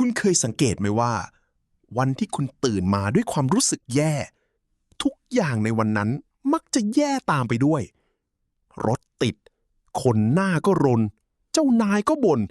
คุณเคยสังเกตไหมว่าวันที่คุณตื่นมาด้วยความรู้สึกแย่ทุกอย่างในวันนั้นมักจะแย่ตามไปด้วยรถติดคนหน้าก็รนเจ้านายก็บ่น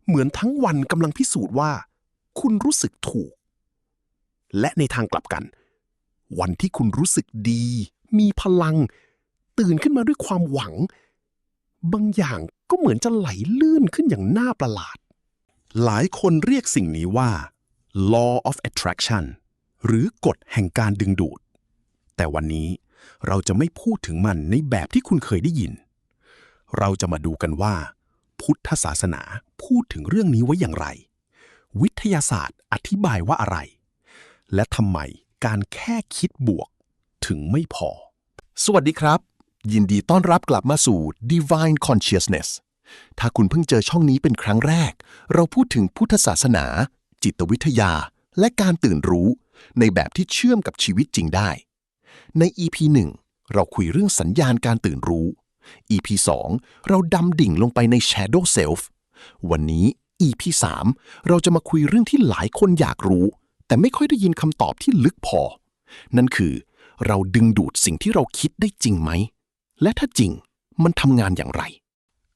เหมือนทั้งวันกำลังพิสูจน์ว่าคุณรู้สึกถูกและในทางกลับกันวันที่คุณรู้สึกดีมีพลังตื่นขึ้นมาด้วยความหวังบางอย่างก็เหมือนจะไหลลื่นขึ้นอย่างน่าประหลาดหลายคนเรียกสิ่งนี้ว่า law of attraction หรือกฎแห่งการดึงดูดแต่วันนี้เราจะไม่พูดถึงมันในแบบที่คุณเคยได้ยินเราจะมาดูกันว่าพุทธศาสนาพูดถึงเรื่องนี้ไว้อย่างไรวิทยาศาสตร์อธิบายว่าอะไรและทำไมการแค่คิดบวกถึงไม่พอสวัสดีครับยินดีต้อนรับกลับมาสู่ Divine Consciousness ถ้าคุณเพิ่งเจอช่องนี้เป็นครั้งแรกเราพูดถึงพุทธศาสนาจิตวิทยาและการตื่นรู้ในแบบที่เชื่อมกับชีวิตจริงได้ใน EP 1 เราคุยเรื่องสัญญาณการตื่นรู้ EP 2 เราดำดิ่งลงไปใน Shadow Self วันนี้ EP 3 เราจะมาคุยเรื่องที่หลายคนอยากรู้แต่ไม่ค่อยได้ยินคำตอบที่ลึกพอนั่นคือเราดึงดูดสิ่งที่เราคิดได้จริงไหมและถ้าจริงมันทำงานอย่างไร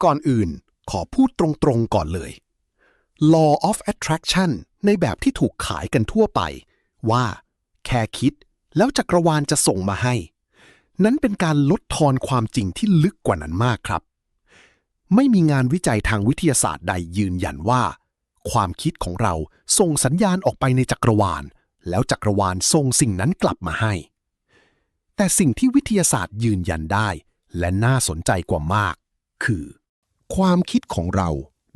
ก่อนอื่นขอพูดตรงๆก่อนเลย Law of Attraction ในแบบที่ถูกขายกันทั่วไปว่าแค่คิดแล้วจักรวาลจะส่งมาให้นั้นเป็นการลดทอนความจริงที่ลึกกว่านั้นมากครับไม่มีงานวิจัยทางวิทยาศาสตร์ใดยืนยันว่าความคิดของเราส่งสัญญาณออกไปในจักรวาลแล้วจักรวาลส่งสิ่งนั้นกลับมาให้แต่สิ่งที่วิทยาศาสตร์ยืนยันได้และน่าสนใจกว่ามากคือความคิดของเรา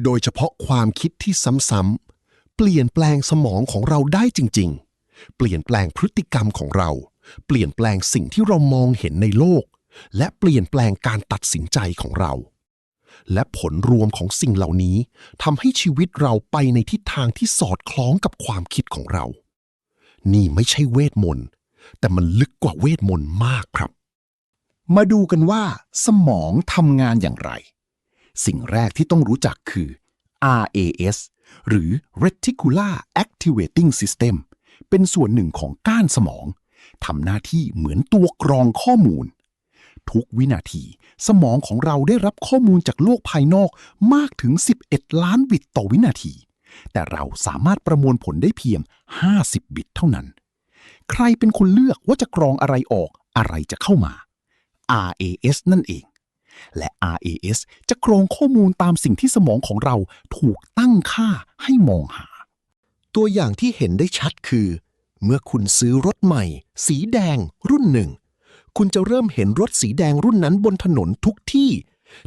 โดยเฉพาะความคิดที่ซ้ำๆเปลี่ยนแปลงสมองของเราได้จริงๆเปลี่ยนแปลงพฤติกรรมของเราเปลี่ยนแปลงสิ่งที่เรามองเห็นในโลกและเปลี่ยนแปลงการตัดสินใจของเราและผลรวมของสิ่งเหล่านี้ทำให้ชีวิตเราไปในทิศทางที่สอดคล้องกับความคิดของเรานี่ไม่ใช่เวทมนต์แต่มันลึกกว่าเวทมนต์มากครับมาดูกันว่าสมองทำงานอย่างไรสิ่งแรกที่ต้องรู้จักคือ RAS หรือ Reticular Activating System เป็นส่วนหนึ่งของก้านสมองทำหน้าที่เหมือนตัวกรองข้อมูลทุกวินาทีสมองของเราได้รับข้อมูลจากโลกภายนอกมากถึง11ล้านบิตต่อวินาทีแต่เราสามารถประมวลผลได้เพียง50บิตเท่านั้นใครเป็นคนเลือกว่าจะกรองอะไรออกอะไรจะเข้ามา RAS นั่นเองและ RAS จะกรองข้อมูลตามสิ่งที่สมองของเราถูกตั้งค่าให้มองหาตัวอย่างที่เห็นได้ชัดคือเมื่อคุณซื้อรถใหม่สีแดงรุ่นหนึ่งคุณจะเริ่มเห็นรถสีแดงรุ่นนั้นบนถนนทุกที่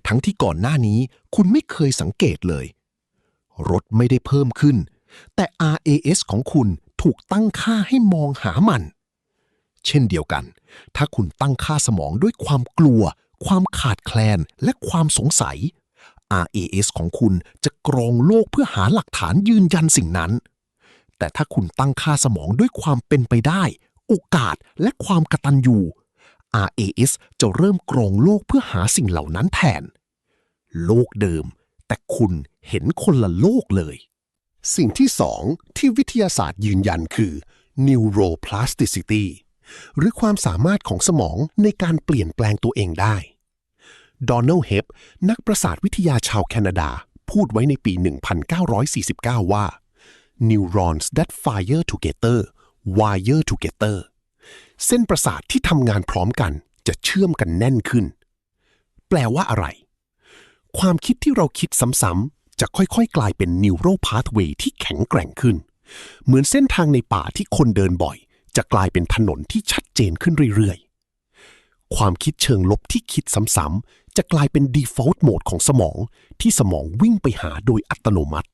ทั้งที่ก่อนหน้านี้คุณไม่เคยสังเกตเลยรถไม่ได้เพิ่มขึ้นแต่ RAS ของคุณถูกตั้งค่าให้มองหามันเช่นเดียวกันถ้าคุณตั้งค่าสมองด้วยความกลัวความขาดแคลนและความสงสัย RAS ของคุณจะกรองโลกเพื่อหาหลักฐานยืนยันสิ่งนั้นแต่ถ้าคุณตั้งค่าสมองด้วยความเป็นไปได้โอกาสและความกตัญญู RAS จะเริ่มกรองโลกเพื่อหาสิ่งเหล่านั้นแทนโลกเดิมแต่คุณเห็นคนละโลกเลยสิ่งที่สองที่วิทยาศาสตร์ยืนยันคือ neuroplasticity หรือความสามารถของสมองในการเปลี่ยนแปลงตัวเองได้โดนัลด์ เฮปนักประสาทวิทยาชาวแคนาดาพูดไว้ในปี 1949 ว่า neurons that fire together wire together เส้นประสาทที่ทำงานพร้อมกันจะเชื่อมกันแน่นขึ้นแปลว่าอะไรความคิดที่เราคิดซ้ำๆจะค่อยๆกลายเป็น neural pathway ที่แข็งแกร่งขึ้นเหมือนเส้นทางในป่าที่คนเดินบ่อยจะกลายเป็นถนนที่ชัดเจนขึ้นเรื่อยๆความคิดเชิงลบที่คิดซ้ำๆจะกลายเป็น default mode ของสมองที่สมองวิ่งไปหาโดยอัตโนมัติ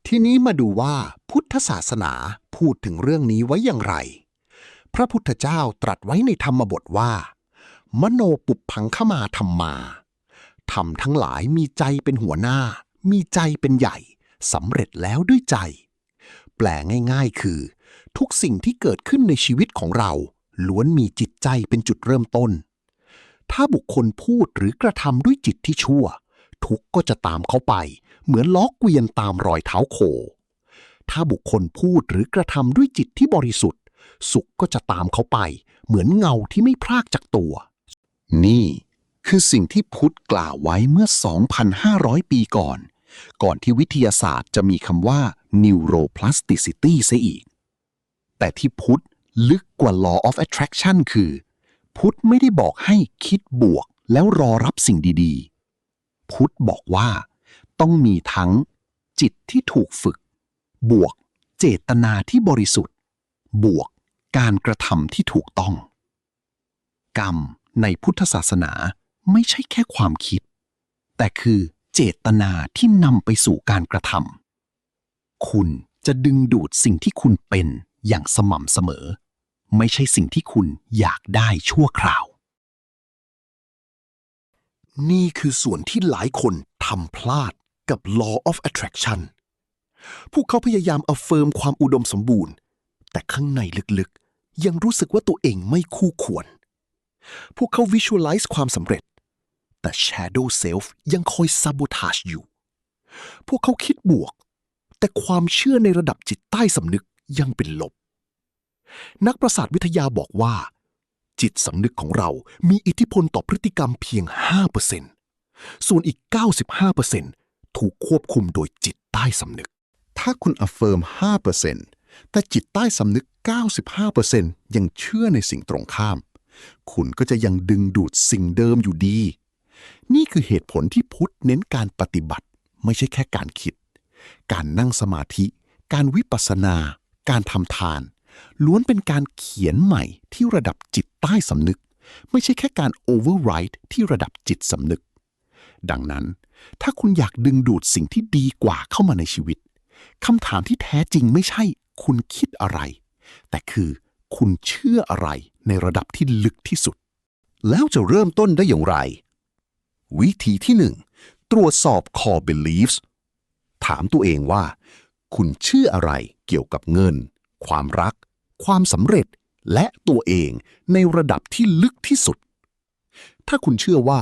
ทีนี้มาดูว่าพุทธศาสนาพูดถึงเรื่องนี้ไว้อย่างไรพระพุทธเจ้าตรัสไว้ในธรรมบทว่ามโนปุพพังคมาธัมมาธรรมทั้งหลายมีใจเป็นหัวหน้ามีใจเป็นใหญ่สำเร็จแล้วด้วยใจแปลง่ายๆคือทุกสิ่งที่เกิดขึ้นในชีวิตของเราล้วนมีจิตใจเป็นจุดเริ่มต้นถ้าบุคคลพูดหรือกระทำด้วยจิตที่ชั่วทุกข์ก็จะตามเขาไปเหมือนล้อเกวียนตามรอยเท้าโค ถ้าบุคคลพูดหรือกระทำด้วยจิตที่บริสุทธิ์สุขก็จะตามเขาไปเหมือนเงาที่ไม่พรากจากตัวนี่คือสิ่งที่พุทธกล่าวไว้เมื่อ 2,500 ปีก่อนที่วิทยาศาสตร์จะมีคำว่า neuroplasticity ซะอีกแต่ที่พุทธลึกกว่า law of attraction คือพุทธไม่ได้บอกให้คิดบวกแล้วรอรับสิ่งดีๆพุทธบอกว่าต้องมีทั้งจิตที่ถูกฝึกบวกเจตนาที่บริสุทธิ์บวกการกระทำที่ถูกต้องกรรมในพุทธศาสนาไม่ใช่แค่ความคิดแต่คือเจตนาที่นำไปสู่การกระทำคุณจะดึงดูดสิ่งที่คุณเป็นอย่างสม่ำเสมอไม่ใช่สิ่งที่คุณอยากได้ชั่วคราวนี่คือส่วนที่หลายคนทำพลาดกับ law of attraction พวกเขาพยายามaffirmความอุดมสมบูรณ์แต่ข้างในลึกๆยังรู้สึกว่าตัวเองไม่คู่ควรพวกเขา visualize ความสำเร็จแต่ shadow self ยังคอย sabotage อยู่พวกเขาคิดบวกแต่ความเชื่อในระดับจิตใต้สำนึกยังเป็นลบนักประสาทวิทยาบอกว่าจิตสำนึกของเรามีอิทธิพลต่อพฤติกรรมเพียง 5% ส่วนอีก 95% ถูกควบคุมโดยจิตใต้สำนึกถ้าคุณ affirm 5% แต่จิตใต้สำนึก 95% ยังเชื่อในสิ่งตรงข้ามคุณก็จะยังดึงดูดสิ่งเดิมอยู่ดีนี่คือเหตุผลที่พุทธเน้นการปฏิบัติไม่ใช่แค่การคิดการนั่งสมาธิการวิปัสสนาการทำทานล้วนเป็นการเขียนใหม่ที่ระดับจิตใต้สำนึกไม่ใช่แค่การ override ที่ระดับจิตสำนึกดังนั้นถ้าคุณอยากดึงดูดสิ่งที่ดีกว่าเข้ามาในชีวิตคำถามที่แท้จริงไม่ใช่คุณคิดอะไรแต่คือคุณเชื่ออะไรในระดับที่ลึกที่สุดแล้วจะเริ่มต้นได้อย่างไรวิธีที่ 1 ตรวจสอบ core beliefs ถามตัวเองว่าคุณเชื่ออะไรเกี่ยวกับเงินความรักความสำเร็จและตัวเองในระดับที่ลึกที่สุดถ้าคุณเชื่อว่า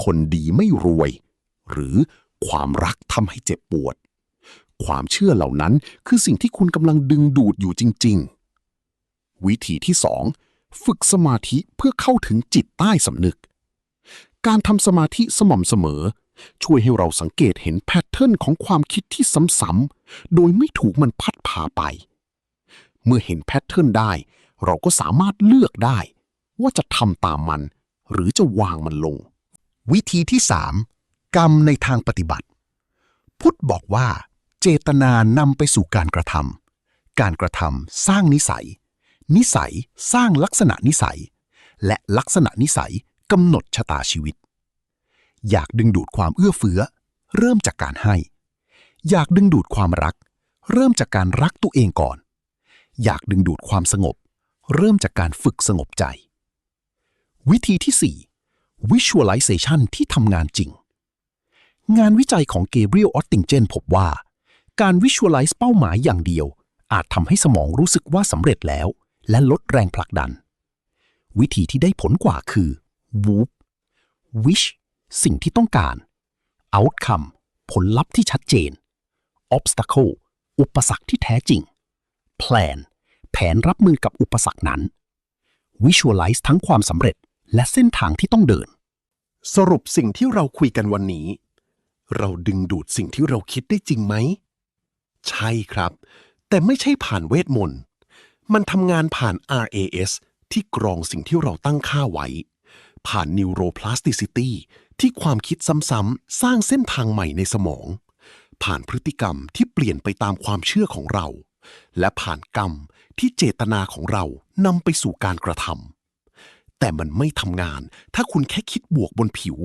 คนดีไม่รวยหรือความรักทำให้เจ็บปวดความเชื่อเหล่านั้นคือสิ่งที่คุณกำลังดึงดูดอยู่จริงๆวิธีที่ 2 ฝึกสมาธิเพื่อเข้าถึงจิตใต้สำนึกการทำสมาธิสม่ำเสมอช่วยให้เราสังเกตเห็นแพทเทิร์นของความคิดที่ซ้ำๆโดยไม่ถูกมันพัดพาไปเมื่อเห็นแพทเทิร์นได้เราก็สามารถเลือกได้ว่าจะทำตามมันหรือจะวางมันลงวิธีที่ 3 กรรมในทางปฏิบัติพุทธบอกว่าเจตนานำไปสู่การกระทำการกระทำสร้างนิสัยนิสัยสร้างลักษณะนิสัยและลักษณะนิสัยกำหนดชะตาชีวิตอยากดึงดูดความเอื้อเฟื้อเริ่มจากการให้อยากดึงดูดความรักเริ่มจากการรักตัวเองก่อนอยากดึงดูดความสงบเริ่มจากการฝึกสงบใจวิธีที่ 4 Visualization ที่ทำงานจริงงานวิจัยของเกเบรียล ออตติงเจนพบว่าการ Visualize เป้าหมายอย่างเดียวอาจทำให้สมองรู้สึกว่าสำเร็จแล้วและลดแรงผลักดันวิธีที่ได้ผลกว่าคือ WOOP Wish สิ่งที่ต้องการ Outcome ผลลัพธ์ที่ชัดเจน Obstacle อุปสรรคที่แท้จริง Plan แผนรับมือกับอุปสรรคนั้น Visualize ทั้งความสำเร็จและเส้นทางที่ต้องเดินสรุปสิ่งที่เราคุยกันวันนี้เราดึงดูดสิ่งที่เราคิดได้จริงไหมใช่ครับแต่ไม่ใช่ผ่านเวทมนต์มันทำงานผ่าน RAS ที่กรองสิ่งที่เราตั้งค่าไว้ผ่าน Neuroplasticity ที่ความคิดซ้ำๆสร้างเส้นทางใหม่ในสมองผ่านพฤติกรรมที่เปลี่ยนไปตามความเชื่อของเราและผ่านกรรมที่เจตนาของเรานำไปสู่การกระทำแต่มันไม่ทำงานถ้าคุณแค่คิดบวกบนผิว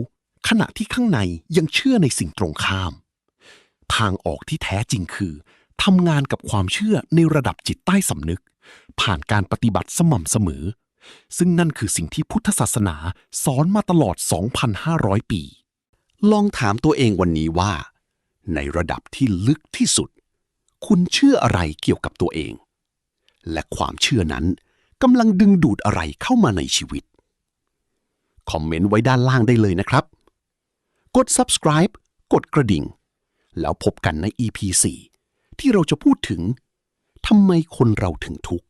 ขณะที่ข้างในยังเชื่อในสิ่งตรงข้ามทางออกที่แท้จริงคือทำงานกับความเชื่อในระดับจิตใต้สำนึกผ่านการปฏิบัติสม่ำเสมอซึ่งนั่นคือสิ่งที่พุทธศาสนาสอนมาตลอด 2,500 ปีลองถามตัวเองวันนี้ว่าในระดับที่ลึกที่สุดคุณเชื่ออะไรเกี่ยวกับตัวเองและความเชื่อนั้นกำลังดึงดูดอะไรเข้ามาในชีวิตคอมเมนต์ไว้ด้านล่างได้เลยนะครับกด subscribe กดกระดิ่งแล้วพบกันใน EP 4 ที่เราจะพูดถึงทำไมคนเราถึงทุกข์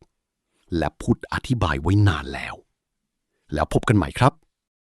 และพุทธอธิบายไว้นานแล้วพบกันใหม่ครับ